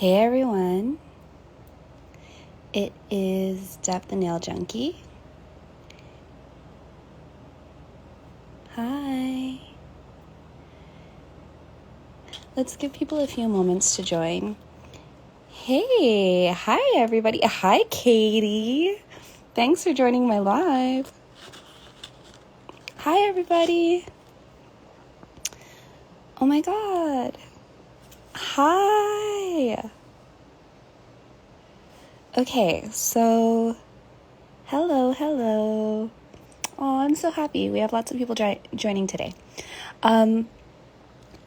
Hey everyone, it is Deb the Nail Junkie. Hi. Let's give people a few moments to join. Hey, hi everybody. Hi Katie. Thanks for joining my live. Hi everybody. Oh my god. Hi. Okay, so hello. Oh, I'm so happy. We have lots of people joining today.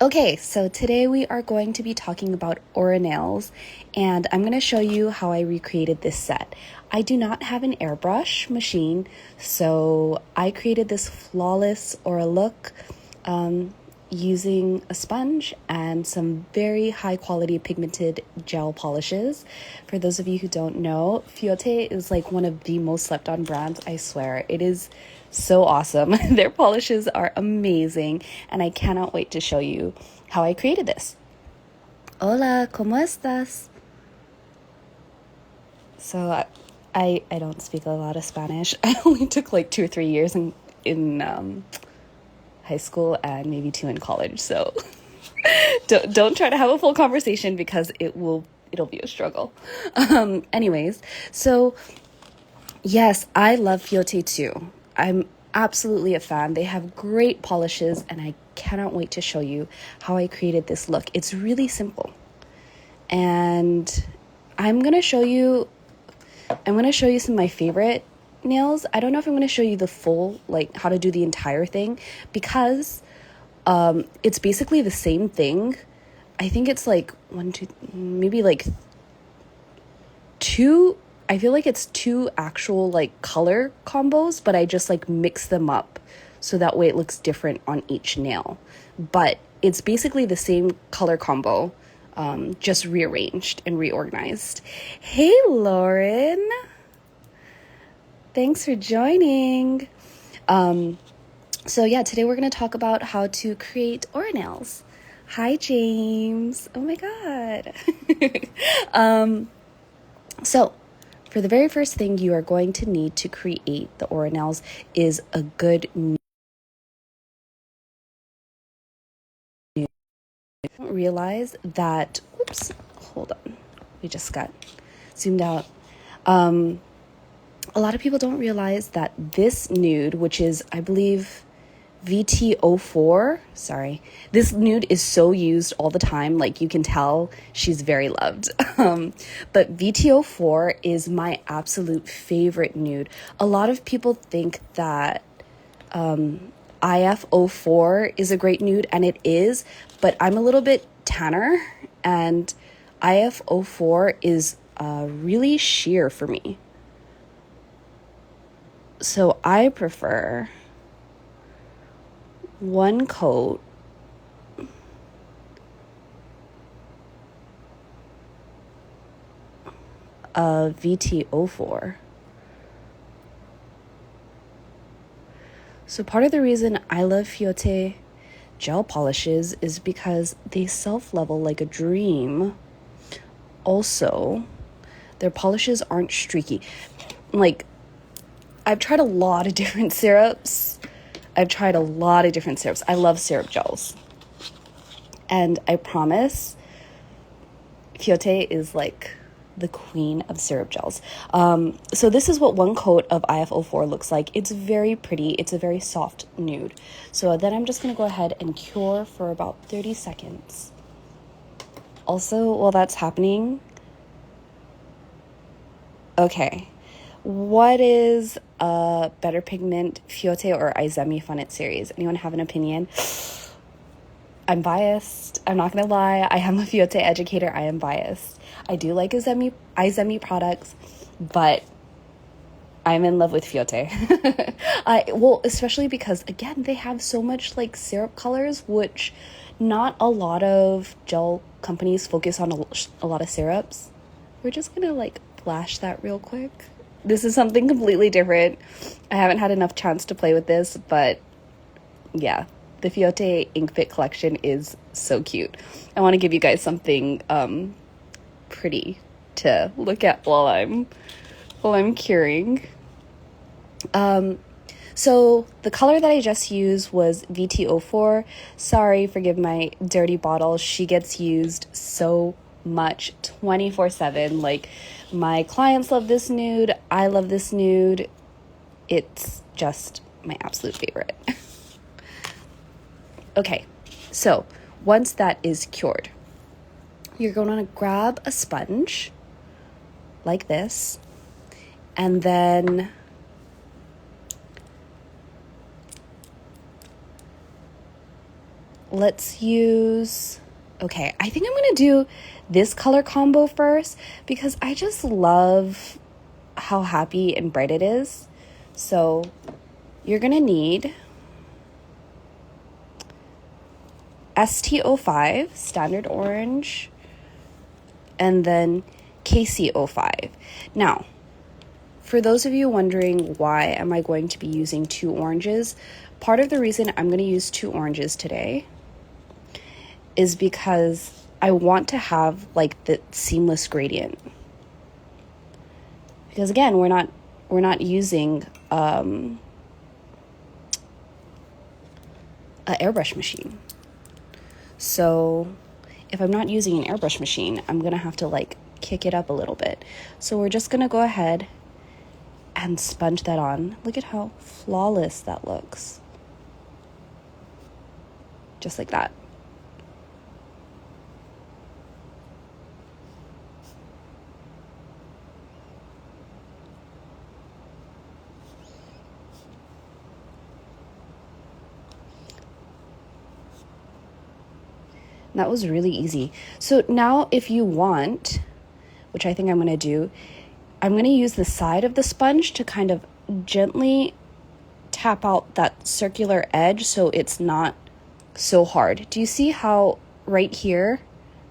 Okay, so today we are going to be talking about Aura nails, and I'm going to show you how I recreated this set. I do not have an airbrush machine, so I created this flawless Aura look using a sponge and some very high quality pigmented gel polishes. For those of you who don't know, Fiote is like one of the most slept on brands, I swear. It is so awesome. Their polishes are amazing, and I cannot wait to show you how I created this. Hola, ¿cómo estás? So I don't speak a lot of Spanish. I only took like 2 or 3 years in high school and maybe 2 in college. So don't try to have a full conversation because it'll be a struggle. Anyways, so yes, I love Fiote too. I'm absolutely a fan. They have great polishes, and I cannot wait to show you how I created this look. It's really simple. And I'm going to show you some of my favorite nails. I don't know if I'm going to show you the full, like how to do the entire thing, because it's basically the same thing. I think it's like maybe like 2. I feel like it's 2 actual like color combos, but I just like mix them up so that way it looks different on each nail. But it's basically the same color combo, just rearranged and reorganized. Hey Lauren, thanks for joining. So yeah, today we're going to talk about how to create Aura nails. Hi James. Oh my god. So for the very first thing you are going to need to create the Aura nails is a good nude. Realize that, oops, hold on. We just got zoomed out. A lot of people don't realize that this nude, which is, I believe, VT04, sorry, this nude is so used all the time, like you can tell she's very loved. But VT04 is my absolute favorite nude. A lot of people think that IF04 is a great nude, and it is, but I'm a little bit tanner, and IF04 is really sheer for me. So I prefer one coat of VT04. So part of the reason I love Fiote gel polishes is because they self-level like a dream. Also, their polishes aren't streaky. Like, I've tried a lot of different syrups. I love syrup gels. And I promise, Fiote is like the queen of syrup gels. So this is what one coat of IF04 looks like. It's very pretty. It's a very soft nude. So then I'm just going to go ahead and cure for about 30 seconds. Also, while that's happening, okay, what is a better pigment, Fiote or Izemi Funnit series? Anyone have an opinion? I'm biased. I'm not going to lie. I am a Fiote educator. I am biased. I do like Izemi products, but I'm in love with Fiote. Well, especially because, again, they have so much like syrup colors, which not a lot of gel companies focus on a lot of syrups. We're just going to like flash that real quick. This is something completely different. I haven't had enough chance to play with this, but yeah, the Fiote Ink Fit collection is so cute. I want to give you guys something pretty to look at while I'm curing. So the color that I just used was VT04. Sorry, forgive my dirty bottle. She gets used so much 24/7. Like, my clients love this nude. I love this nude. It's just my absolute favorite. Okay, so once that is cured, you're going to grab a sponge like this, and then let's use, okay, I think I'm going to do this color combo first because I just love how happy and bright it is. So you're going to need ST05, Standard Orange, and then KC05. Now, for those of you wondering why am I going to be using 2 oranges, part of the reason I'm going to use 2 oranges today is because I want to have like the seamless gradient. Because again, we're not using a airbrush machine. So if I'm not using an airbrush machine, I'm gonna have to like kick it up a little bit. So we're just gonna go ahead and sponge that on. Look at how flawless that looks. Just like that. That was really easy. So now if you want, which I think I'm going to do, I'm going to use the side of the sponge to kind of gently tap out that circular edge so it's not so hard. Do you see how right here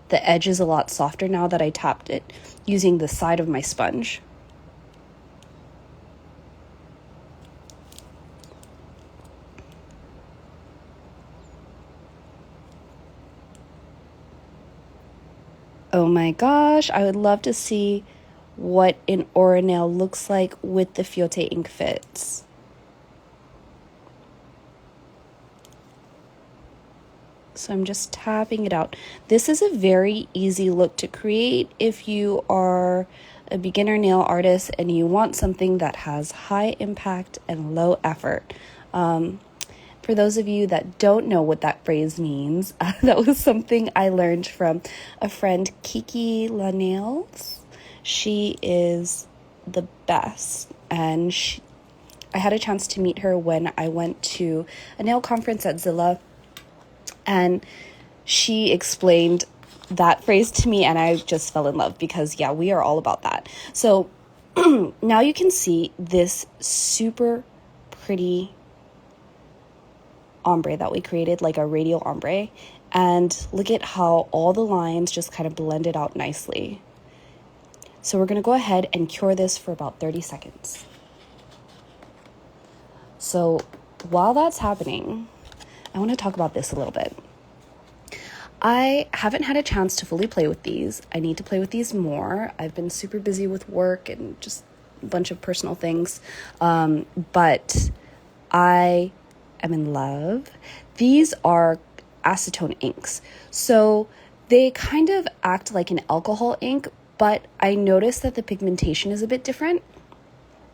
the edge is a lot softer now that I tapped it using the side of my sponge? Oh my gosh, I would love to see what an aura nail looks like with the Fiote ink fits. So I'm just tapping it out. This is a very easy look to create if you are a beginner nail artist and you want something that has high impact and low effort. For those of you that don't know what that phrase means, that was something I learned from a friend, Kiki La Nails. She is the best, and I had a chance to meet her when I went to a nail conference at Zilla, and she explained that phrase to me, and I just fell in love because, yeah, we are all about that. So now you can see this super pretty ombre that we created, like a radial ombre, and look at how all the lines just kind of blended out nicely. So we're going to go ahead and cure this for about 30 seconds. So while that's happening, I want to talk about this a little bit. I haven't had a chance to fully play with these. I need to play with these more. I've been super busy with work and just a bunch of personal things, but I am in love. These are acetone inks, so they kind of act like an alcohol ink, but I noticed that the pigmentation is a bit different.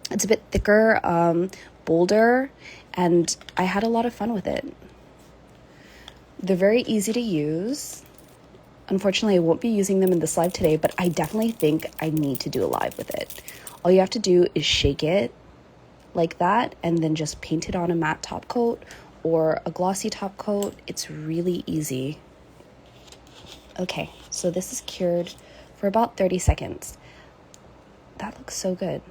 It's a bit thicker, bolder, and I had a lot of fun with it. They're very easy to use. Unfortunately, I won't be using them in this live today, but I definitely think I need to do a live with it. All you have to do is shake it like that and then just paint it on a matte top coat or a glossy top coat. It's really easy. Okay, so this is cured for about 30 seconds. That looks so good.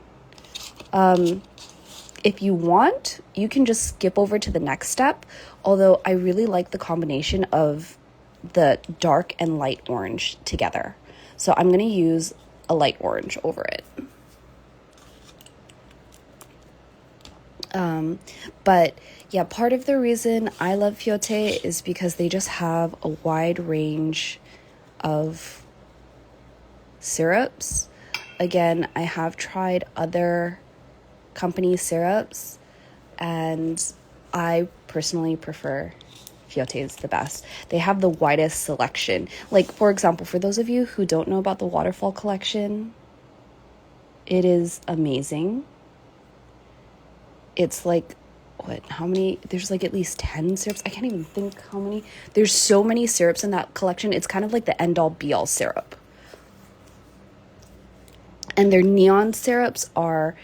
If you want, you can just skip over to the next step, although I really like the combination of the dark and light orange together. So I'm going to use a light orange over it. But yeah, part of the reason I love Fiote is because they just have a wide range of syrups. Again, I have tried other company syrups, and I personally prefer Fiote's the best. They have the widest selection. Like, for example, for those of you who don't know about the waterfall collection, it is amazing. It's like, how many? There's like at least 10 syrups. I can't even think how many. There's so many syrups in that collection. It's kind of like the end-all be-all syrup. And their neon syrups are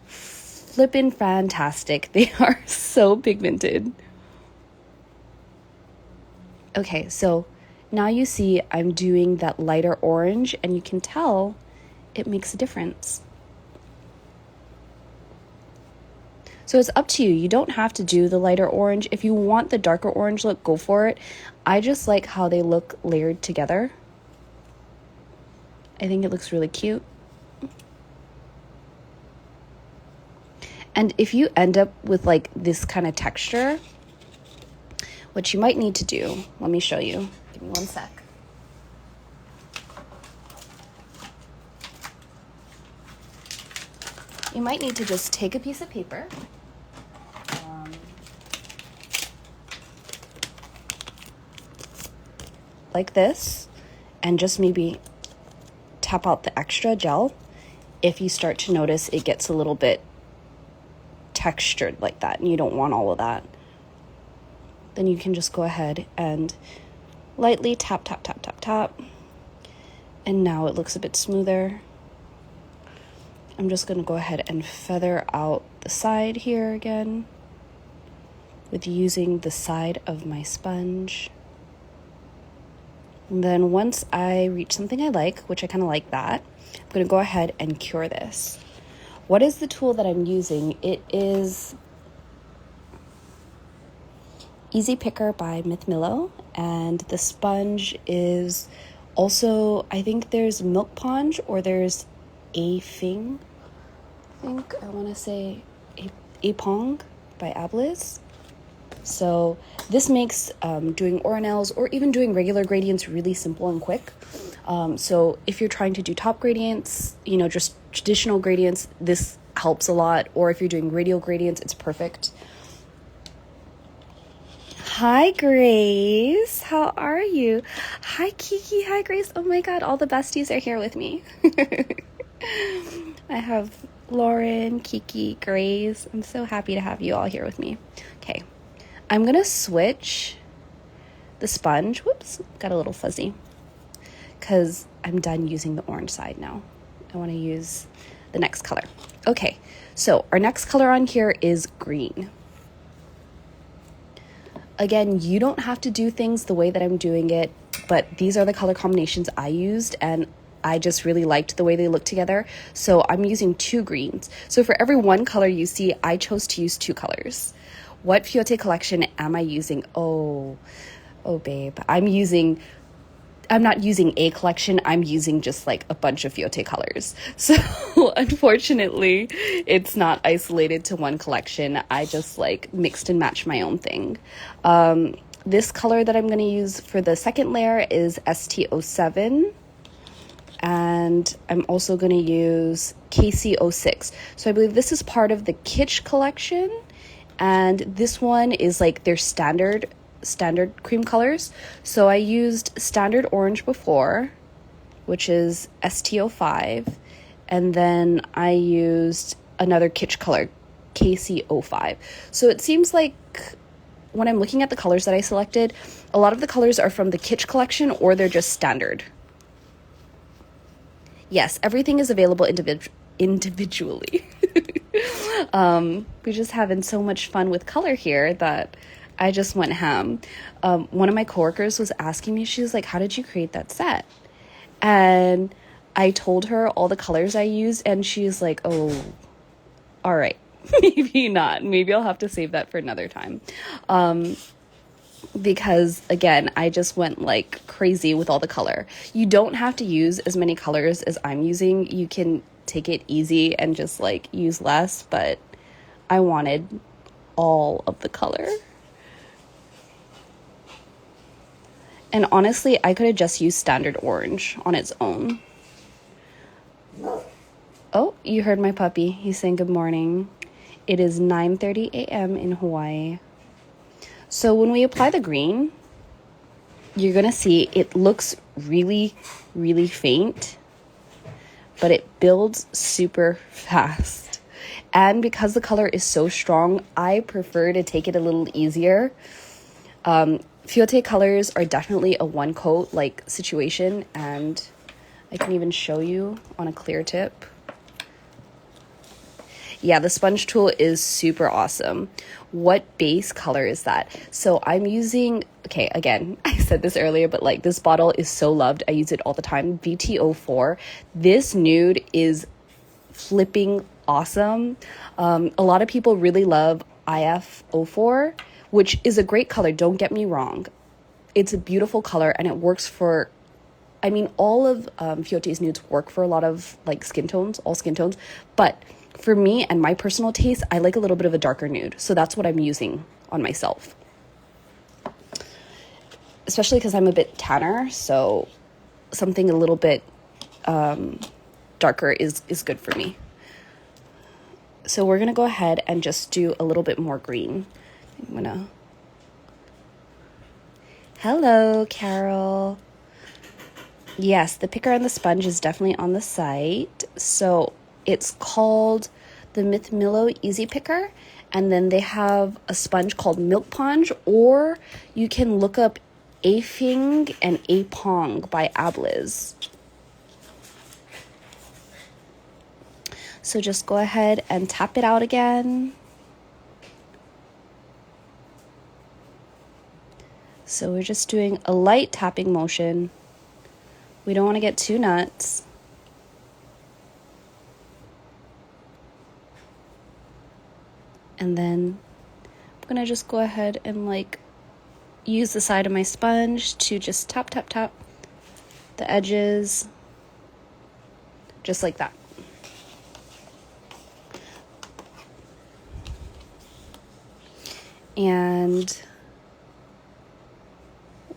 flippin' fantastic. They are so pigmented. Okay, so now you see I'm doing that lighter orange, and you can tell it makes a difference. So it's up to you. You don't have to do the lighter orange. If you want the darker orange look, go for it. I just like how they look layered together. I think it looks really cute. And if you end up with like this kind of texture, what you might need to do, let me show you. Give me one sec. You might need to just take a piece of paper. Like this, and just maybe tap out the extra gel if you start to notice it gets a little bit textured like that and you don't want all of that. Then you can just go ahead and lightly tap, tap, tap, tap, tap. And now it looks a bit smoother. I'm just going to go ahead and feather out the side here again with using the side of my sponge. And then once I reach something I like, which I kind of like that, I'm going to go ahead and cure this. What is the tool that I'm using? It is Easy Picker by Myth Millow, and the sponge is also, I think there's Milk Ponge or there's Afing. I think I want to say Apong by Ablis. So this makes doing organelles or even doing regular gradients really simple and quick. So if you're trying to do top gradients, you know, just traditional gradients, this helps a lot. Or if you're doing radial gradients, it's perfect. Hi, Grace. How are you? Hi, Kiki. Hi, Grace. Oh my God, all the besties are here with me. I have Lauren, Kiki, Grace. I'm so happy to have you all here with me. Okay. I'm going to switch the sponge. Whoops, got a little fuzzy. Because I'm done using the orange side now. I want to use the next color. Okay, so our next color on here is green. Again, you don't have to do things the way that I'm doing it, but these are the color combinations I used, and I just really liked the way they look together. So I'm using 2 greens. So for every one color you see, I chose to use 2 colors. What Fiote collection am I using? Oh, babe. I'm not using a collection. I'm using just like a bunch of Fiote colors. So unfortunately, it's not isolated to one collection. I just like mixed and matched my own thing. This color that I'm going to use for the second layer is ST07. And I'm also going to use KC06. So I believe this is part of the Kitsch collection. And this one is like their standard cream colors. So I used standard orange before, which is ST05, and then I used another Kitsch color, KC05. So it seems like when I'm looking at the colors that I selected, a lot of the colors are from the Kitsch collection or they're just standard. Yes, everything is available individually. We're just having so much fun with color here that I just went ham. One of my coworkers was asking me, she was like, how did you create that set? And I told her all the colors I used, and she's like, oh, all right, maybe not. Maybe I'll have to save that for another time. Because again, I just went like crazy with all the color. You don't have to use as many colors as I'm using. You can take it easy and just like use less, but I wanted all of the color. And honestly, I could have just used standard orange on its own. Oh, you heard my puppy. He's saying good morning. It is 9:30 a.m. in Hawaii. So when we apply the green, you're going to see it looks really, really faint, but it builds super fast. And because the color is so strong, I prefer to take it a little easier. Fiote Colors are definitely a one coat like situation, and I can even show you on a clear tip. Yeah, the sponge tool is super awesome. What base color is that? So I'm using, okay, again, I said this earlier, but like this bottle is so loved. I use it all the time. VT04. This nude is flipping awesome. A lot of people really love IF04, which is a great color. Don't get me wrong. It's a beautiful color and it works for, I mean, all of Fiote's nudes work for a lot of like skin tones, all skin tones, but for me and my personal taste, I like a little bit of a darker nude. So that's what I'm using on myself. Especially because I'm a bit tanner, so something a little bit darker is good for me. So we're going to go ahead and just do a little bit more green. I'm going to... Hello, Carol. Yes, the picker and the sponge is definitely on the site. So it's called the Myth Millow Easy Picker, and then they have a sponge called Milk Sponge, or you can look up Afing and Apong by Abliz. So just go ahead and tap it out again. So we're just doing a light tapping motion. We don't want to get too nuts. And then I'm going to just go ahead and like use the side of my sponge to just tap, tap, tap the edges. Just like that. And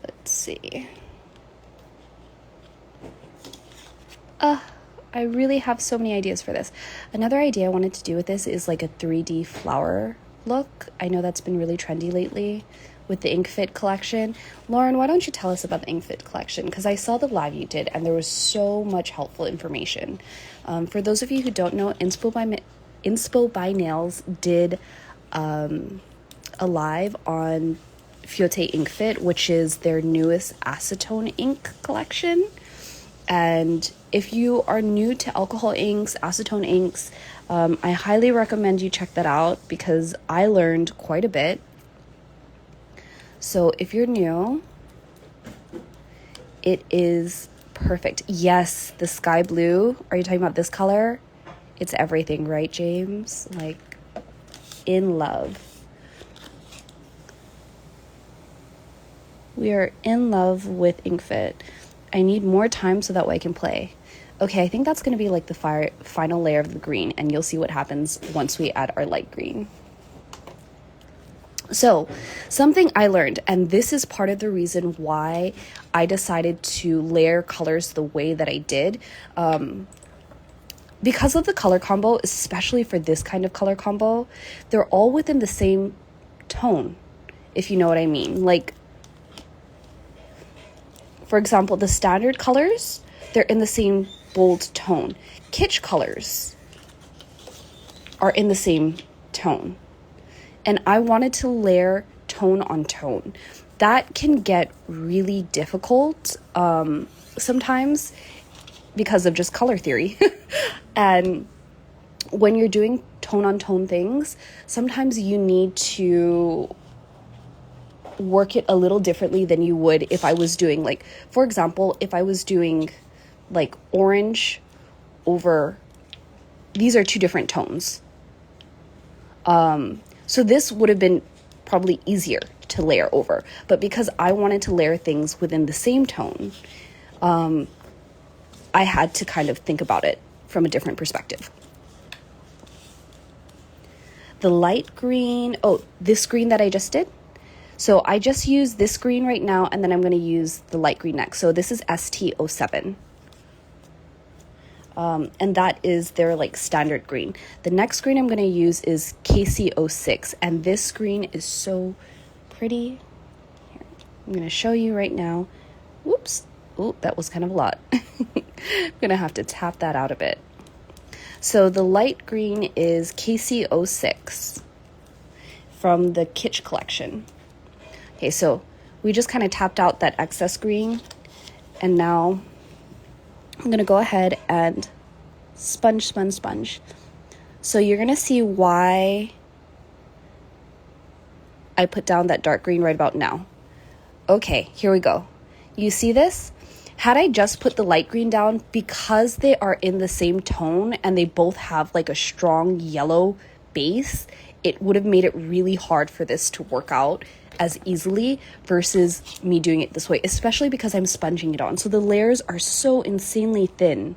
let's see. I really have so many ideas for this. Another idea I wanted to do with this is like a 3D flower look. I know that's been really trendy lately with the Ink Fit collection. Lauren, why don't you tell us about the Ink Fit collection? Because I saw the live you did and there was so much helpful information. For those of you who don't know, Inspo by Nails did a live on Fiote Ink Fit, which is their newest acetone ink collection. And if you are new to alcohol inks, acetone inks, I highly recommend you check that out because I learned quite a bit. So if you're new, it is perfect. Yes, the sky blue. Are you talking about this color? It's everything, right, James? Like, in love. We are in love with Ink Fit. I need more time so that way I can play. Okay, I think that's going to be like the final layer of the green, and you'll see what happens once we add our light green. So, something I learned, and this is part of the reason why I decided to layer colors the way that I did, because of the color combo, especially for this kind of color combo, they're all within the same tone, if you know what I mean. Like, for example, the standard colors, they're in the same bold tone. Kitsch colors are in the same tone. And I wanted to layer tone on tone. That can get really difficult sometimes because of just color theory. And when you're doing tone on tone things, sometimes you need to work it a little differently than you would if I was doing, like, for example, if I was doing like orange over, these are two different tones. So this would have been probably easier to layer over, but because I wanted to layer things within the same tone, I had to kind of think about it from a different perspective. The light green, this green that I just did. So I just use this green right now, and then I'm going to use the light green next. So this is ST07. And that is their like standard green. The next green I'm going to use is KC06, and this green is so pretty. Here, I'm going to show you right now. Whoops. Oh, that was kind of a lot. I'm going to have to tap that out a bit. So the light green is KC06 from the Kitsch collection. Okay, so we just kind of tapped out that excess green, and now I'm going to go ahead and sponge. So you're going to see why I put down that dark green right about now. Okay, here we go. You see this? Had I just put the light green down, because they are in the same tone and they both have like a strong yellow base, it would have made it really hard for this to work out as easily versus me doing it this way, especially because I'm sponging it on. So the layers are so insanely thin.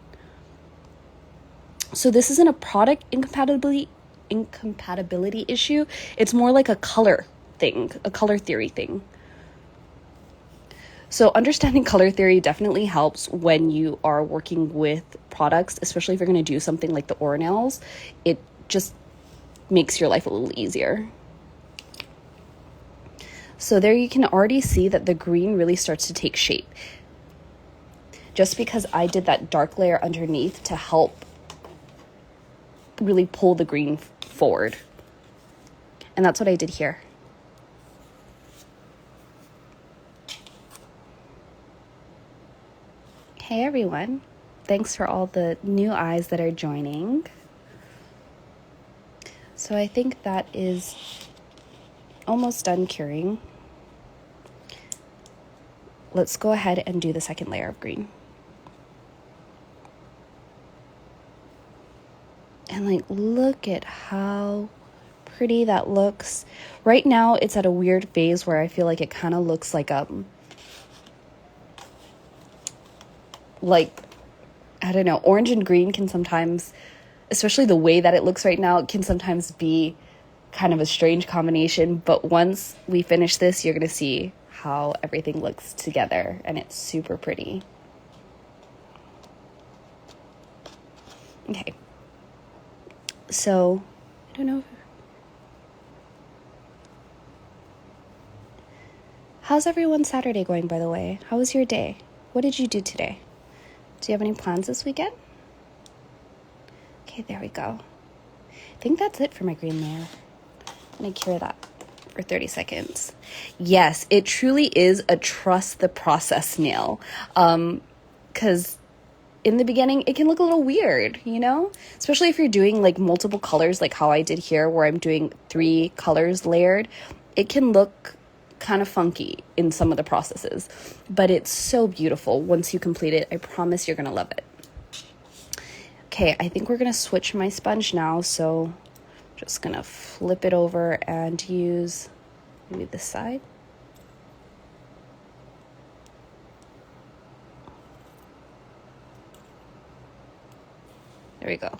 So this isn't a product incompatibility issue. It's more like a color thing, a color theory thing. So understanding color theory definitely helps when you are working with products, especially if you're going to do something like the ornaments. It just makes your life a little easier. So there you can already see that the green really starts to take shape. Just because I did that dark layer underneath to help really pull the green forward. And that's what I did here. Hey everyone, thanks for all the new eyes that are joining. So I think that is almost done curing. Let's go ahead and do the second layer of green. And like, look at how pretty that looks. Right now it's at a weird phase where I feel like it kind of looks like I don't know, orange and green can sometimes, especially the way that it looks right now, it can sometimes be kind of a strange combination. But once we finish this, you're going to see how everything looks together, and it's super pretty. Okay. So, I don't know. How's everyone's Saturday going, by the way? How was your day? What did you do today? Do you have any plans this weekend? Okay, there we go. I think that's it for my green layer. I'm going to cure that for 30 seconds. Yes, it truly is a trust the process nail. Because in the beginning, it can look a little weird, you know? Especially if you're doing like multiple colors, like how I did here, where I'm doing 3 colors layered. It can look kind of funky in some of the processes, but it's so beautiful once you complete it. I promise you're gonna love it. Okay, I think we're gonna switch my sponge now, so just gonna flip it over and use maybe this side. There we go.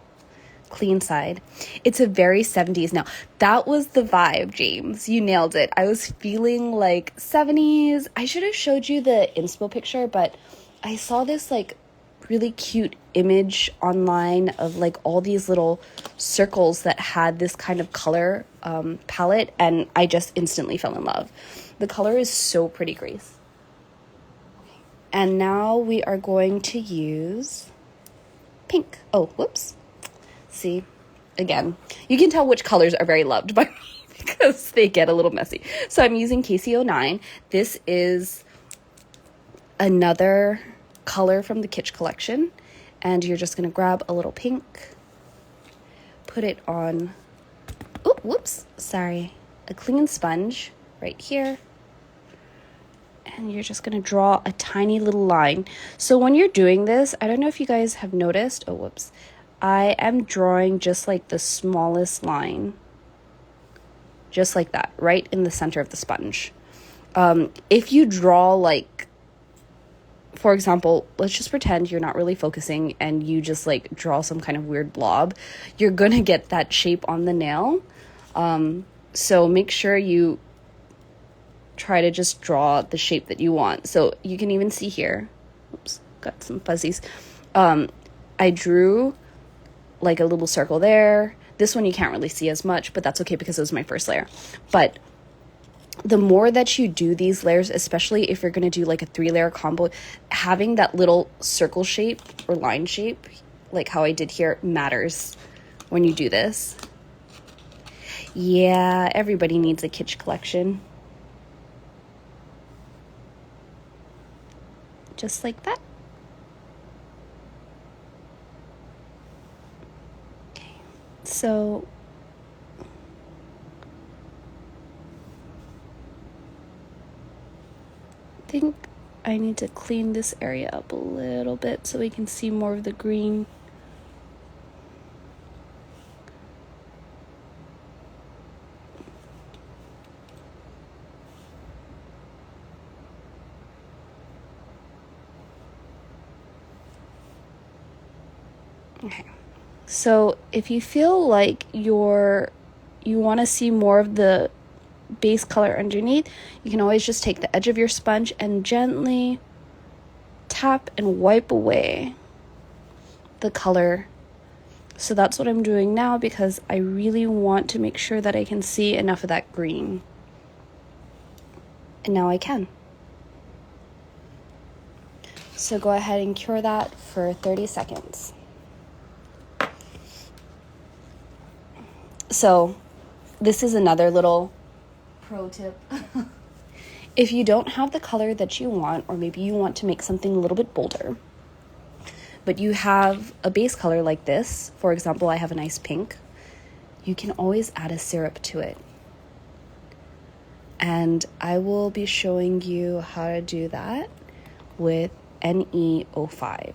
Clean side. It's a very 70s now. That was the vibe, James. You nailed it. I was feeling like 70s. I should have showed you the inspo picture, but I saw this like really cute image online of like all these little circles that had this kind of color palette, and I just instantly fell in love. The color is so pretty, Grace. And now we are going to use pink. Oh, whoops. See, again, you can tell which colors are very loved by me because they get a little messy. So I'm using KC09. This is another color from the Kitsch collection. And you're just going to grab a little pink, put it on, oh, whoops, sorry, a clean sponge right here. And you're just going to draw a tiny little line. So when you're doing this, I don't know if you guys have noticed, oh, whoops, I am drawing just like the smallest line, just like that, right in the center of the sponge. If you draw like, for example, let's just pretend you're not really focusing and you just like draw some kind of weird blob, you're gonna get that shape on the nail. So make sure you try to just draw the shape that you want. So you can even see here, oops, got some fuzzies. I drew like a little circle there. This one you can't really see as much, but that's okay because it was my first layer. But the more that you do these layers, especially if you're going to do like a 3-layer combo, having that little circle shape or line shape, like how I did here, matters when you do this. Yeah, everybody needs a kitsch collection. Just like that. Okay, so I think I need to clean this area up a little bit so we can see more of the green. Okay, so if you feel like you want to see more of the base color underneath, you can always just take the edge of your sponge and gently tap and wipe away the color. So that's what I'm doing now because I really want to make sure that I can see enough of that green. And now I can. So go ahead and cure that for 30 seconds. So this is another little pro tip. If you don't have the color that you want, or maybe you want to make something a little bit bolder, but you have a base color like this, for example, I have a nice pink, you can always add a syrup to it. And I will be showing you how to do that with NE05.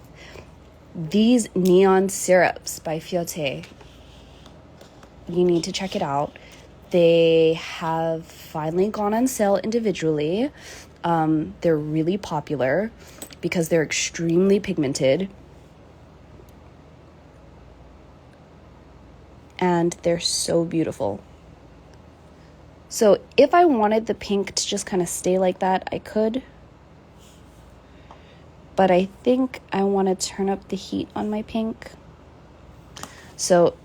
These neon syrups by Fiote, you need to check it out. They have finally gone on sale individually. They're really popular because they're extremely pigmented. And they're so beautiful. So if I wanted the pink to just kind of stay like that, I could. But I think I want to turn up the heat on my pink. So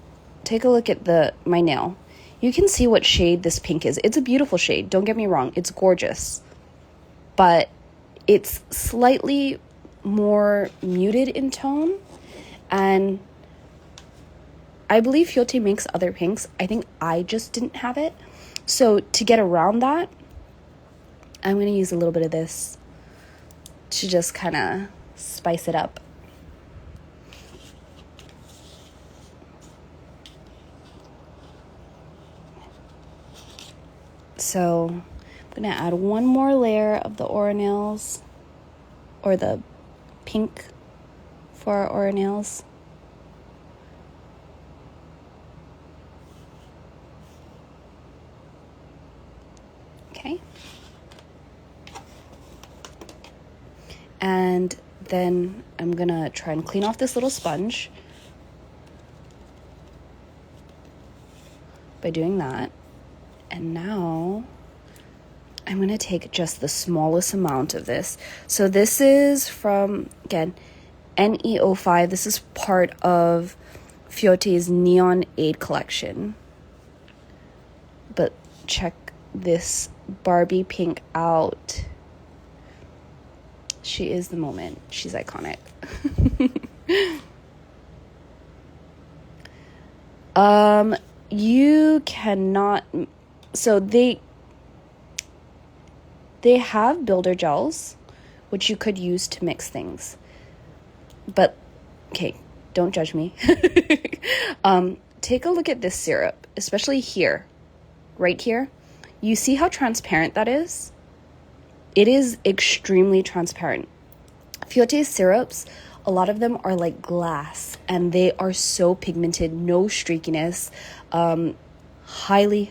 take a look at my nail. You can see what shade this pink is. It's a beautiful shade. Don't get me wrong. It's gorgeous. But it's slightly more muted in tone. And I believe Fiote makes other pinks. I think I just didn't have it. So to get around that, I'm going to use a little bit of this to just kind of spice it up. So I'm going to add one more layer of the aura nails, or the pink for our aura nails. Okay. And then I'm going to try and clean off this little sponge by doing that. And now I'm going to take just the smallest amount of this. So this is from, again, NE05. This is part of Fiote's Neon 8 collection. But check this Barbie pink out. She is the moment. She's iconic. You cannot... So they have builder gels, which you could use to mix things. But, okay, don't judge me. Take a look at this syrup, especially here, right here. You see how transparent that is? It is extremely transparent. Fiote's syrups, a lot of them are like glass, and they are so pigmented, no streakiness, highly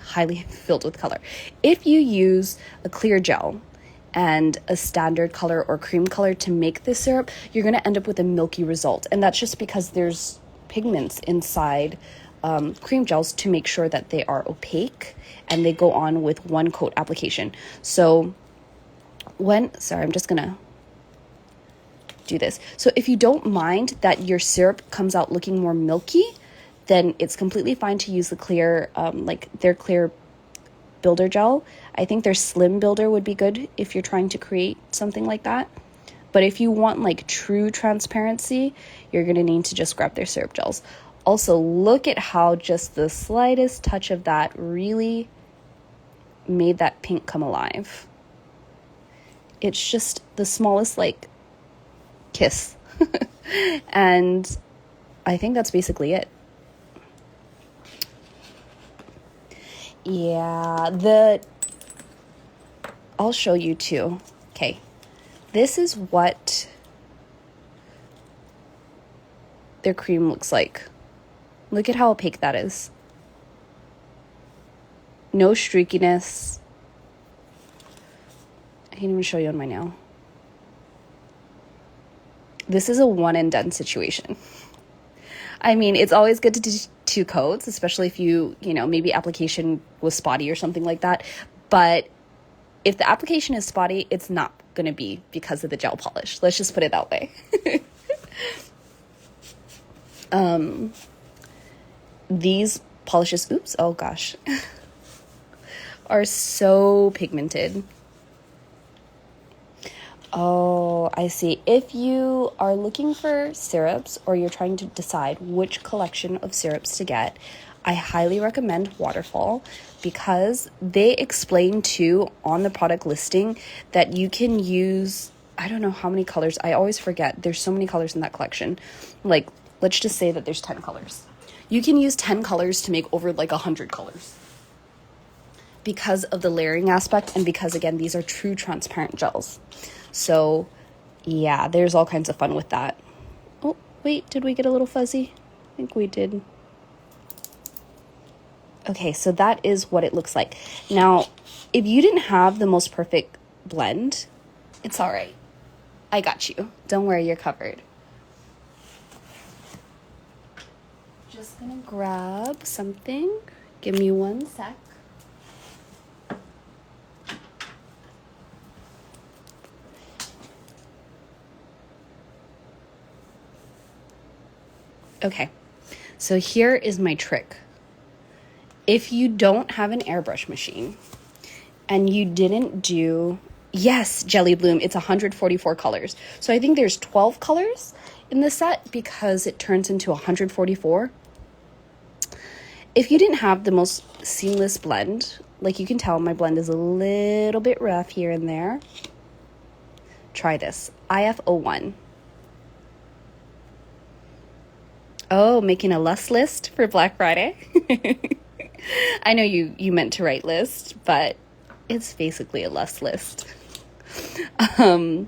filled with color. If you use a clear gel and a standard color or cream color to make this syrup, you're going to end up with a milky result. And that's just because there's pigments inside cream gels to make sure that they are opaque and they go on with one coat application. So sorry, I'm just going to do this. So if you don't mind that your syrup comes out looking more milky, then it's completely fine to use the clear, like their clear builder gel. I think their slim builder would be good if you're trying to create something like that. But if you want like true transparency, you're going to need to just grab their syrup gels. Also, look at how just the slightest touch of that really made that pink come alive. It's just the smallest like kiss. And I think that's basically it. Yeah, I'll show you too. Okay, this is what their cream looks like. Look at how opaque that is. No streakiness. I can't even show you on my nail. This is a one and done situation. I mean, it's always good to do 2 coats, especially if you know, maybe application was spotty or something like that. But if the application is spotty, it's not going to be because of the gel polish. Let's just put it that way. These polishes, oops, oh gosh, are so pigmented. Oh, I see. If you are looking for syrups or you're trying to decide which collection of syrups to get, I highly recommend Waterfall because they explain too on the product listing that you can use, I don't know how many colors. I always forget. There's so many colors in that collection. Like, let's just say that there's 10 colors. You can use 10 colors to make over like 100 colors because of the layering aspect and because, again, these are true transparent gels. So, yeah, there's all kinds of fun with that. Oh, wait, did we get a little fuzzy? I think we did. Okay, so that is what it looks like. Now, if you didn't have the most perfect blend, it's all right. I got you. Don't worry, you're covered. Just gonna grab something. Give me 1 sec. Okay, so here is my trick. If you don't have an airbrush machine and you didn't do, yes, Jelly Bloom, it's 144 colors. So I think there's 12 colors in the set because it turns into 144. If you didn't have the most seamless blend, like you can tell my blend is a little bit rough here and there, try this, IF01. Oh, making a lust list for Black Friday? I know you meant to write list, but it's basically a lust list. So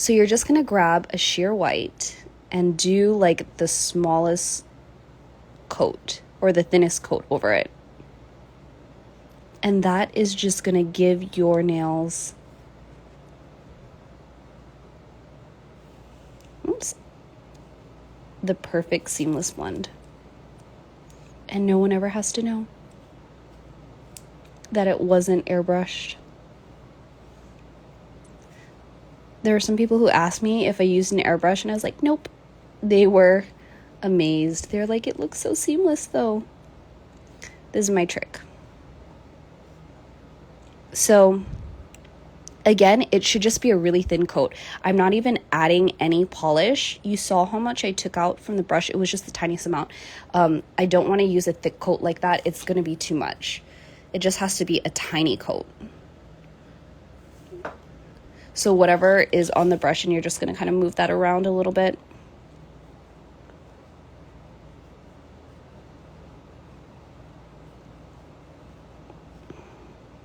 you're just going to grab a sheer white and do like the smallest coat or the thinnest coat over it. And that is just going to give your nails, the perfect seamless blend. And no one ever has to know that it wasn't airbrushed. There were some people who asked me if I used an airbrush and I was like, nope. They were amazed. They're like, it looks so seamless though. This is my trick. So again, it should just be a really thin coat. I'm not even adding any polish. You saw how much I took out from the brush. It was just the tiniest amount. I don't want to use a thick coat like that. It's going to be too much. It just has to be a tiny coat. So whatever is on the brush, and you're just going to kind of move that around a little bit.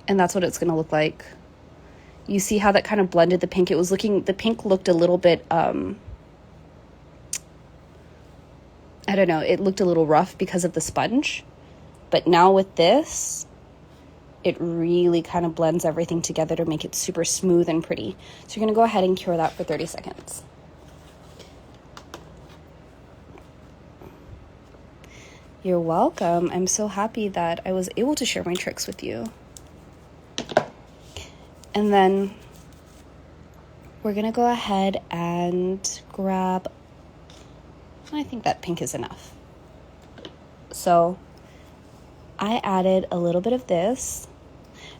And that's what it's going to look like. You see how that kind of blended the pink? The pink looked a little bit, I don't know, it looked a little rough because of the sponge. But now with this, it really kind of blends everything together to make it super smooth and pretty. So you're going to go ahead and cure that for 30 seconds. You're welcome. I'm so happy that I was able to share my tricks with you. And then we're gonna go ahead and grab, I think that pink is enough. So I added a little bit of this.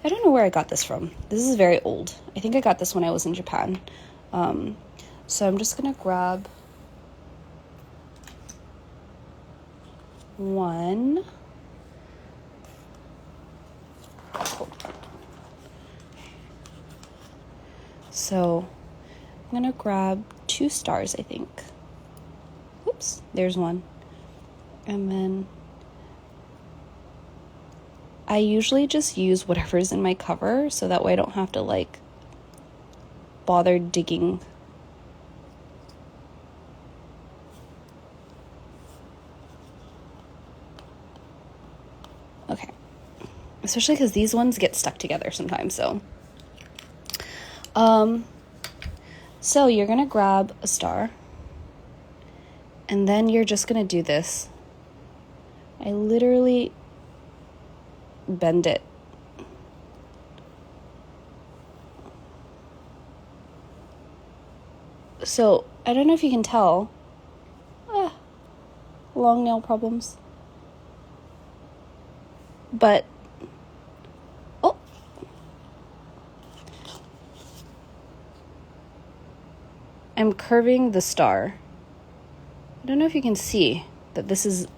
I don't know where I got this from. This is very old. I think I got this when I was in Japan. So I'm just gonna grab one. So I'm gonna grab 2 stars, I think. Oops, there's one. And then I usually just use whatever's in my cover, so that way I don't have to like bother digging. Okay. Especially because these ones get stuck together sometimes, so. So you're gonna grab a star, and then you're just gonna do this. I literally bend it. So I don't know if you can tell. Long nail problems. But I'm curving the star. I don't know if you can see that this is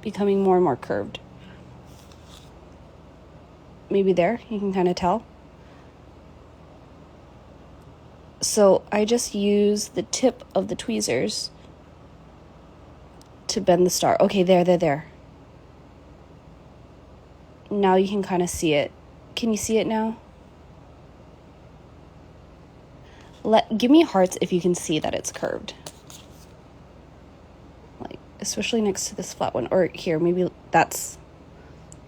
becoming more and more curved. Maybe there, you can kind of tell. So I just use the tip of the tweezers to bend the star. Okay, there. Now you can kind of see it. Can you see it now? Give me hearts if you can see that it's curved. Like, especially next to this flat one. Or here, maybe that's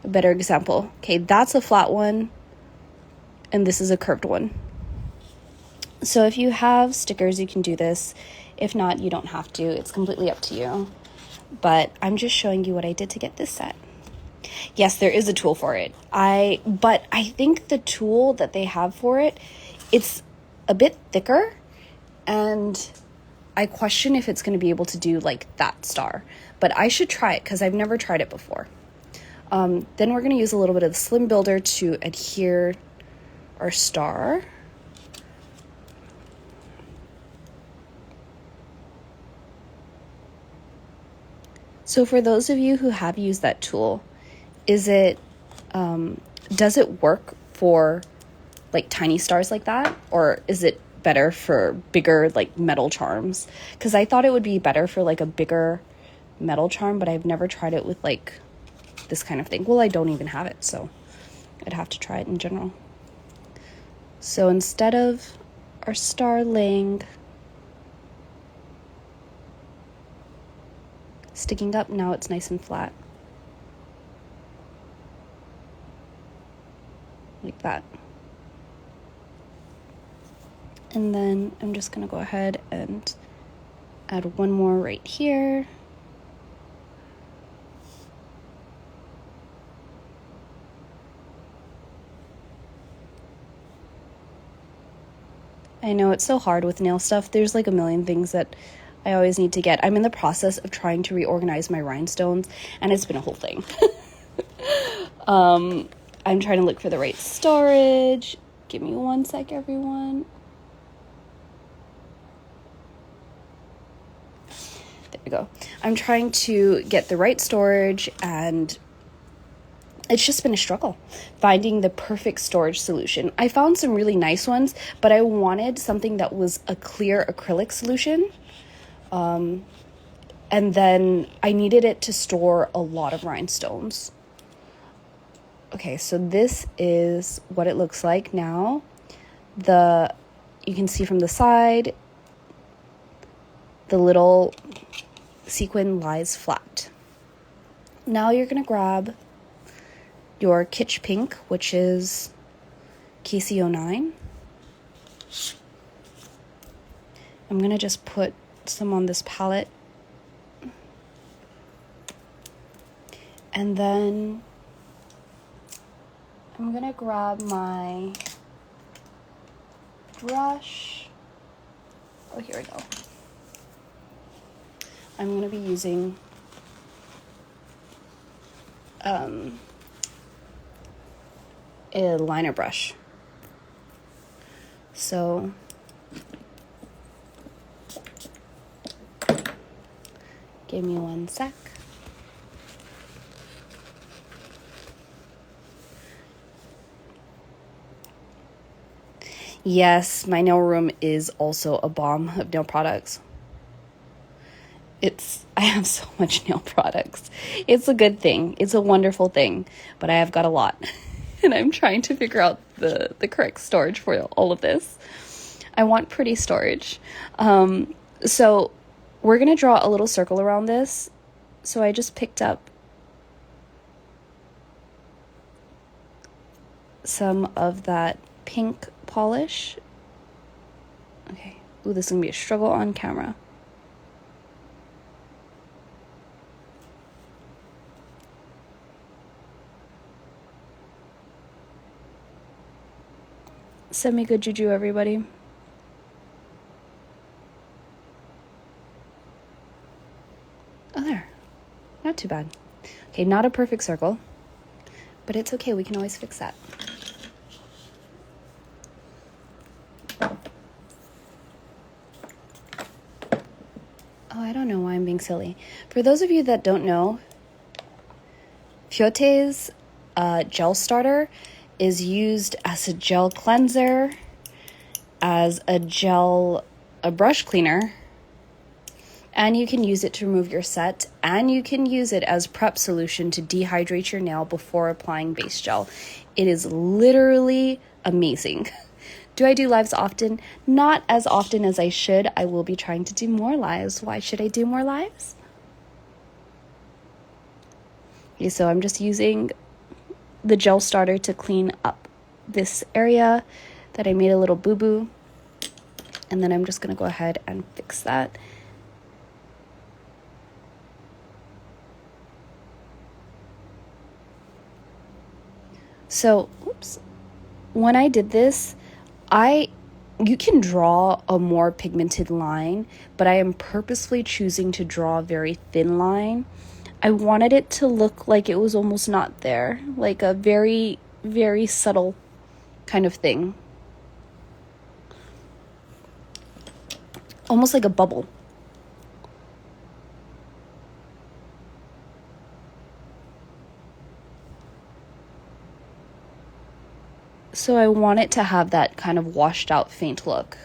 a better example. Okay, that's a flat one, and this is a curved one. So if you have stickers, you can do this. If not, you don't have to. It's completely up to you. But I'm just showing you what I did to get this set. Yes, there is a tool for it. But I think the tool that they have for it, it's a bit thicker, and I question if it's going to be able to do like that star. But I should try it because I've never tried it before. Then we're going to use a little bit of the Slim Builder to adhere our star. So for those of you who have used that tool, does it work for like tiny stars like that, or is it better for bigger like metal charms? Because I thought it would be better for like a bigger metal charm, but I've never tried it with like this kind of thing. Well, I don't even have it, so I'd have to try it in general. So instead of our star laying sticking up, now it's nice and flat. Like that. And then I'm just gonna go ahead and add one more right here. I know it's so hard with nail stuff. There's like a million things that I always need to get. I'm in the process of trying to reorganize my rhinestones, and it's been a whole thing. I'm trying to look for the right storage. Give me one sec, everyone. There we go. I'm trying to get the right storage, and it's just been a struggle finding the perfect storage solution. I found some really nice ones, but I wanted something that was a clear acrylic solution. And then I needed it to store a lot of rhinestones. Okay, so this is what it looks like now. You can see from the side, the little sequin lies flat. Now you're gonna grab your Kitsch Pink, which is KC09. I'm gonna just put some on this palette. And then I'm gonna grab my brush. Oh, here we go. I'm going to be using a liner brush. So give me one sec. Yes, my nail room is also a bomb of nail products. I have so much nail products. It's a good thing. It's a wonderful thing, but I have got a lot. And I'm trying to figure out the correct storage for all of this. I want pretty storage. So we're going to draw a little circle around this. So I just picked up some of that pink polish. Okay. Ooh, this is going to be a struggle on camera. Send me good juju, everybody. Oh, there. Not too bad. Okay, not a perfect circle, but it's okay. We can always fix that. Oh, I don't know why I'm being silly. For those of you that don't know, Fiote's gel starter is used as a gel cleanser, as a brush cleaner, and you can use it to remove your set, and you can use it as prep solution to dehydrate your nail before applying base gel. It is literally amazing. Do I do lives often? Not as often as I should. I will be trying to do more lives. Why should I do more lives? Okay, so I'm just using the gel starter to clean up this area that I made a little boo-boo. And then I'm just going to go ahead and fix that. So, oops. When I did this, you can draw a more pigmented line, but I am purposefully choosing to draw a very thin line. I wanted it to look like it was almost not there, like a very, very subtle kind of thing. Almost like a bubble. So I want it to have that kind of washed out faint look.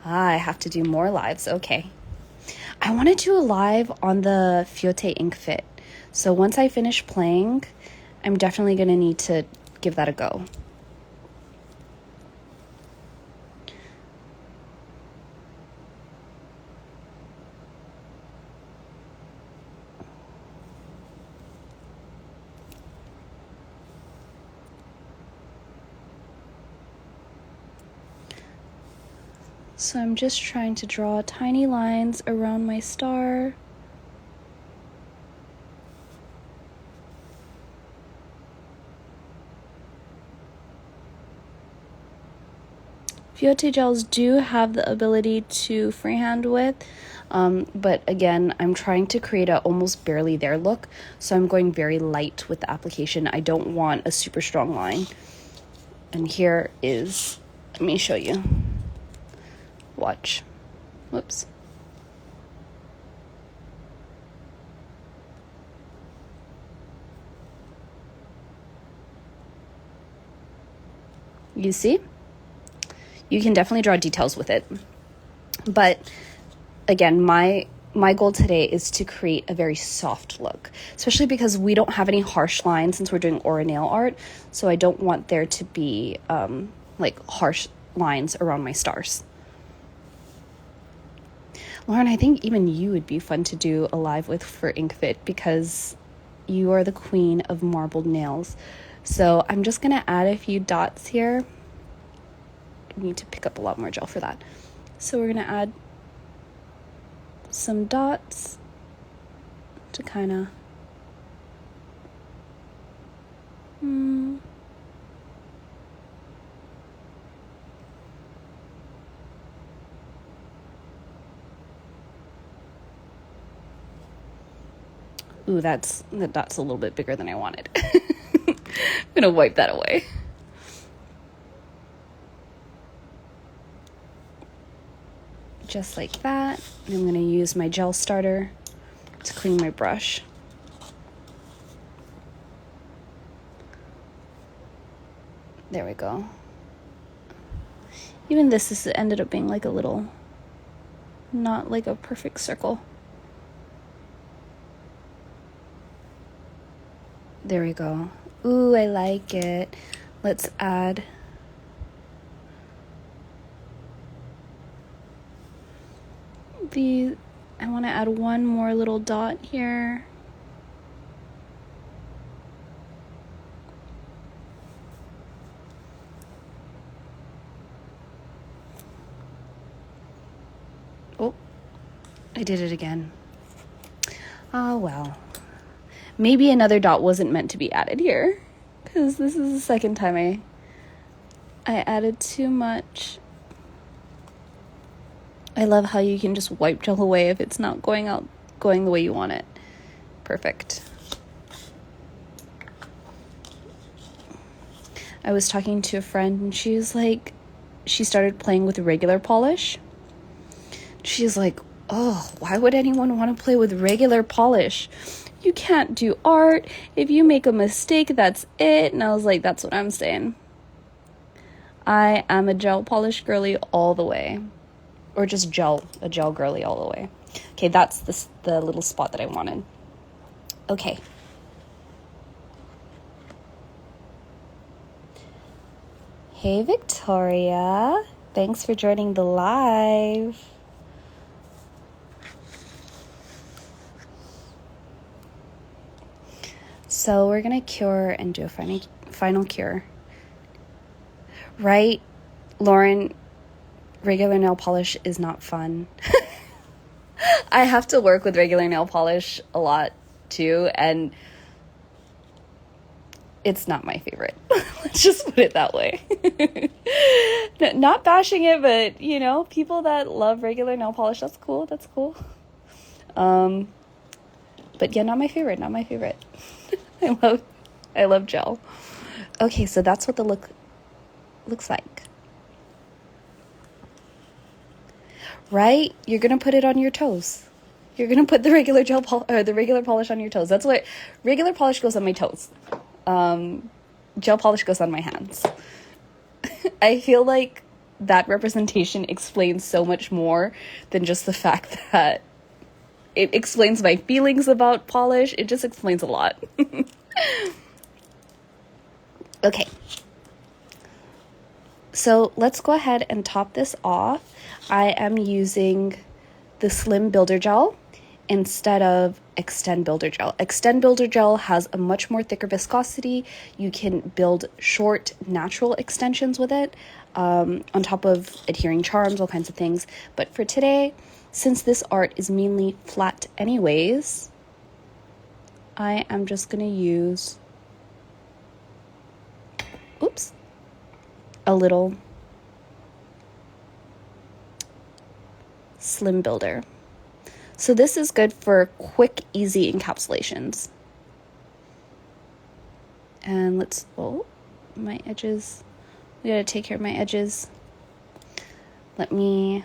I have to do more lives. Okay. I want to do a live on the Fiote ink fit. So once I finish playing, I'm definitely going to need to give that a go. So I'm just trying to draw tiny lines around my star. Fiote gels do have the ability to freehand with, but again, I'm trying to create a almost barely there look, so I'm going very light with the application. I don't want a super strong line. And here is, let me show you. Watch. Whoops. You see? You can definitely draw details with it. But again, my goal today is to create a very soft look, especially because we don't have any harsh lines since we're doing aura nail art. So I don't want there to be like harsh lines around my stars. Lauren, I think even you would be fun to do a live with for InkFit because you are the queen of marbled nails. So I'm just going to add a few dots here. I need to pick up a lot more gel for that. So we're going to add some dots to kind of Ooh, that's a little bit bigger than I wanted. I'm gonna wipe that away. Just like that. And I'm gonna use my gel starter to clean my brush. There we go. Even this ended up being like a little, not like a perfect circle. There we go. Ooh, I like it. Let's add the, I want to add one more little dot here. Oh, I did it again. Oh, well. Maybe another dot wasn't meant to be added here, because this is the second time I added too much. I love how you can just wipe gel away if it's not going the way you want it. Perfect. I was talking to a friend and she was like, she started playing with regular polish. She's like, oh, why would anyone want to play with regular polish? You can't do art. If you make a mistake, that's it. And I was like, that's what I'm saying. I am a gel polish girly all the way. Or just a gel girly all the way. Okay, that's the little spot that I wanted. Okay. Hey, Victoria. Thanks for joining the live. So we're going to cure and do a final cure. Right, Lauren? Regular nail polish is not fun. I have to work with regular nail polish a lot too, and it's not my favorite. Let's just put it that way. Not bashing it, but you know, people that love regular nail polish, that's cool. But yeah, not my favorite. I love gel. Okay, so that's what the look looks like. Right? You're going to put it on your toes. You're going to put the regular the regular polish on your toes. That's what regular polish goes on my toes. Gel polish goes on my hands. I feel like that representation explains so much more than just the fact that it explains my feelings about polish. It just explains a lot. Okay. So let's go ahead and top this off. I am using the Slim Builder Gel instead of Extend Builder Gel. Extend Builder Gel has a much more thicker viscosity. You can build short, natural extensions with it, on top of adhering charms, all kinds of things. But for today, since this art is mainly flat anyways, I am just going to use, a little Slim Builder. So this is good for quick, easy encapsulations. And let's, my edges. We gotta take care of my edges. Let me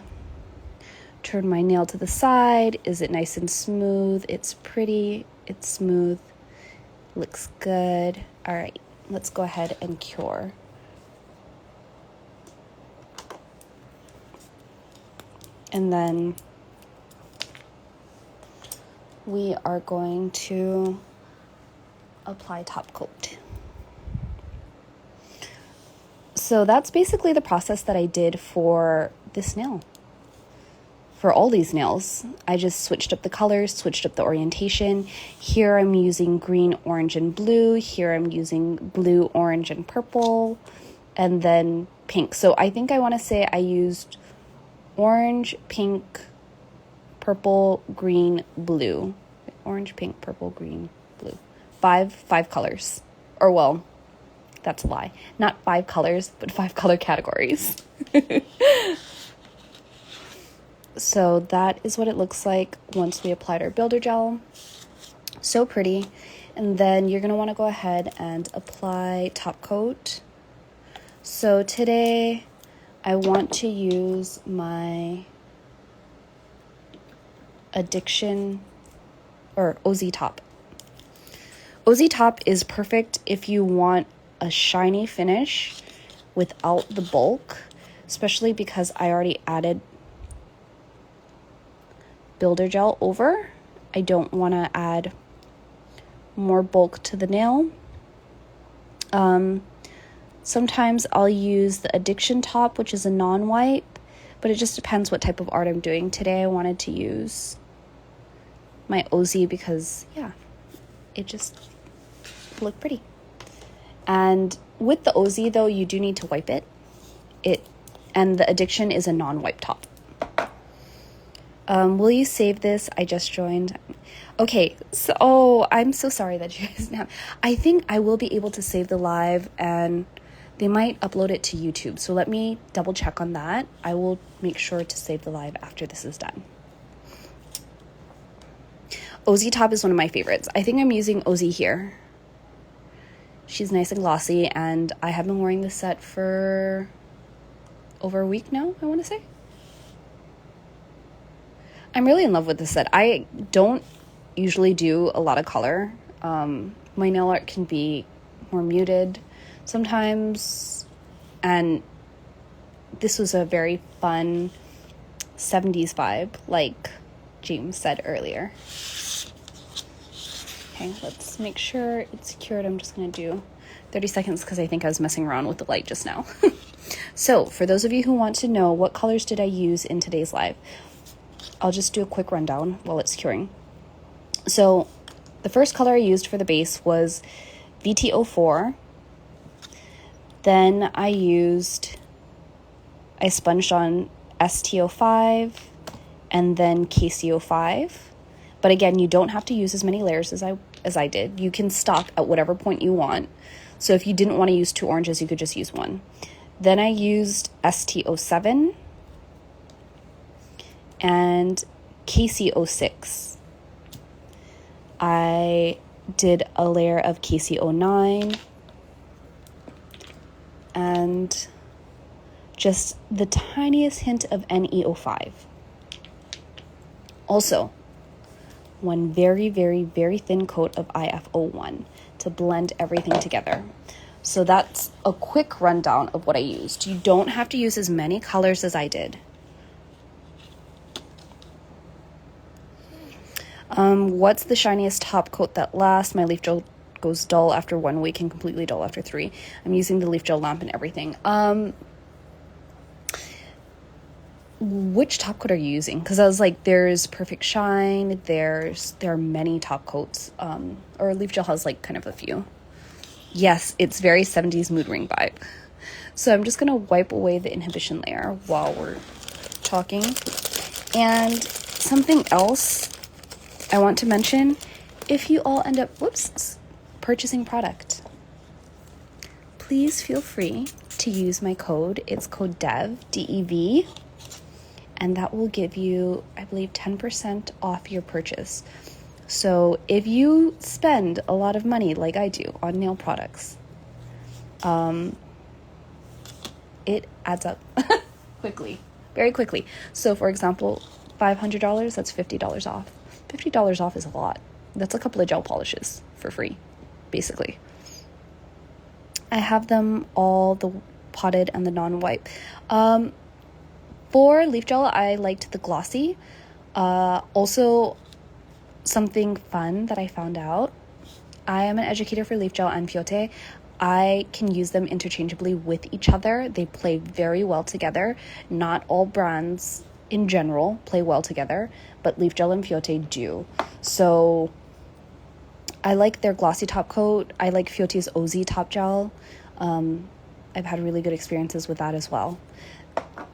turn my nail to the side. Is it nice and smooth? It's pretty, it's smooth, looks good. All right, let's go ahead and cure. And then we are going to apply top coat. So that's basically the process that I did for this nail. For all these nails, I just switched up the colors, switched up the orientation. Here I'm using green, orange, and blue. Here I'm using blue, orange, and purple, and then pink. So I think I want to say I used orange, pink, purple, green, blue. Orange, pink, purple, green, blue. Five colors. Or well, that's a lie. Not 5 colors, but 5 color categories. So that is what it looks like once we applied our builder gel. So pretty. And then you're going to want to go ahead and apply top coat. So today I want to use my Addiction or OZ Top. OZ Top is perfect if you want a shiny finish without the bulk, especially because I already added builder gel over. I don't want to add more bulk to the nail. Sometimes I'll use the Addiction Top, which is a non-wipe, but it just depends what type of art I'm doing. Today I wanted to use my OZ because, yeah, it just looked pretty. And with the OZ, though, you do need to wipe it. And the Addiction is a non-wipe top. Will you save this? I just joined. Okay, so I'm so sorry that you guys have. I think I will be able to save the live, and they might upload it to YouTube. So let me double check on that. I will make sure to save the live after this is done. OZ Top is one of my favorites. I think I'm using OZ here. She's nice and glossy, and I have been wearing this set for over a week now, I want to say. I'm really in love with this set. I don't usually do a lot of color. My nail art can be more muted sometimes, and this was a very fun 70s vibe, like James said earlier. Okay, let's make sure it's secured. I'm just going to do 30 seconds because I think I was messing around with the light just now. So, for those of you who want to know what colors did I use in today's live, I'll just do a quick rundown while it's curing. So, the first color I used for the base was VT04. Then I sponged on ST05 and then KC05. But again, you don't have to use as many layers as I did. You can stop at whatever point you want. So if you didn't want to use 2 oranges, you could just use 1. Then I used ST07 and KC06. I did a layer of KC09 and just the tiniest hint of NE05. Also, one very, very, very thin coat of IF01 to blend everything together. So that's a quick rundown of what I used. You don't have to use as many colors as I did. What's the shiniest top coat that lasts? My leaf gel goes dull after 1 week and completely dull after 3. I'm using the leaf gel lamp and everything. Which top coat are you using? Because I was like, there's Perfect Shine, there are many top coats, or leaf gel has like kind of a few. Yes, it's very 70s mood ring vibe. So I'm just gonna wipe away the inhibition layer while we're talking. And something else I want to mention, if you all end up purchasing product, please feel free to use my code. It's code DEV, D-E-V, and that will give you, I believe, 10% off your purchase. So if you spend a lot of money, like I do, on nail products, it adds up quickly, very quickly. So for example, $500, that's $50 off. $50 off is a lot. That's a couple of gel polishes for free, basically. I have them all, the potted and the non-wipe. For leaf gel, I liked the glossy. Also, something fun that I found out, I am an educator for leaf gel and Fiote. I can use them interchangeably with each other. They play very well together. Not all brands in general play well together, but leaf gel and Fiote do. So I like their glossy top coat. I like Fiote's OZ top gel. I've had really good experiences with that as well.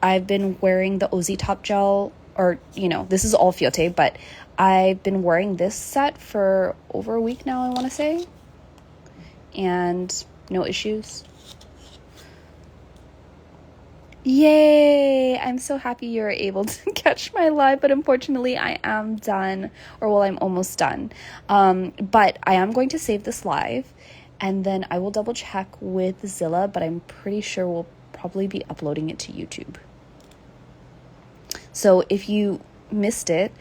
I've been wearing the OZ top gel, or, this is all Fiote, but I've been wearing this set for over a week now, I want to say, and no issues. Yay! I'm so happy you're able to catch my live, but unfortunately I am done, or well, I'm almost done. But I am going to save this live, and then I will double check with Zilla, but I'm pretty sure we'll probably be uploading it to YouTube. So if you missed it,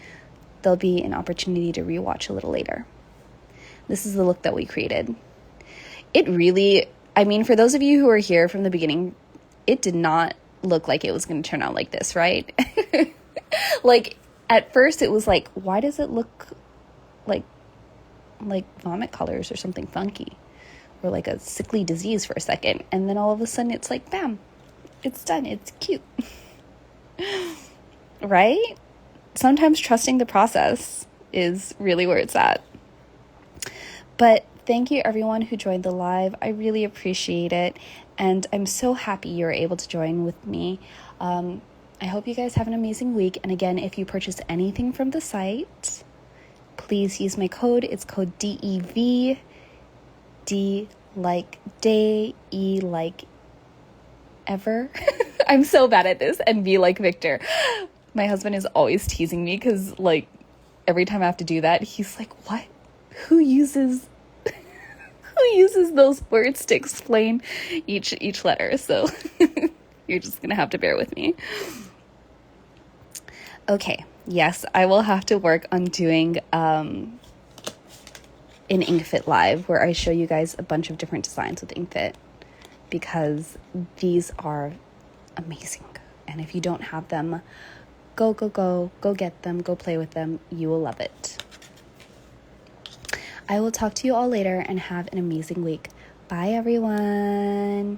there'll be an opportunity to rewatch a little later. This is the look that we created. It really, I mean, for those of you who are here from the beginning, it did not look like it was going to turn out like this, right? Like, at first it was like, why does it look like vomit colors or something funky? Or like a sickly disease for a second. And then all of a sudden it's like, bam, it's done. It's cute. Right? Sometimes trusting the process is really where it's at. But thank you everyone who joined the live. I really appreciate it. And I'm so happy you're able to join with me. I hope you guys have an amazing week. And again, if you purchase anything from the site, please use my code. It's code DEV. D like day, E like ever. I'm so bad at this. And V like Victor. My husband is always teasing me because like every time I have to do that, he's like, what? Who uses those words to explain each letter? So you're just gonna have to bear with me. Okay, yes, I will have to work on doing an InkFit live where I show you guys a bunch of different designs with InkFit, because these are amazing. And if you don't have them, go get them, go play with them. You will love it. I will talk to you all later and have an amazing week. Bye, everyone.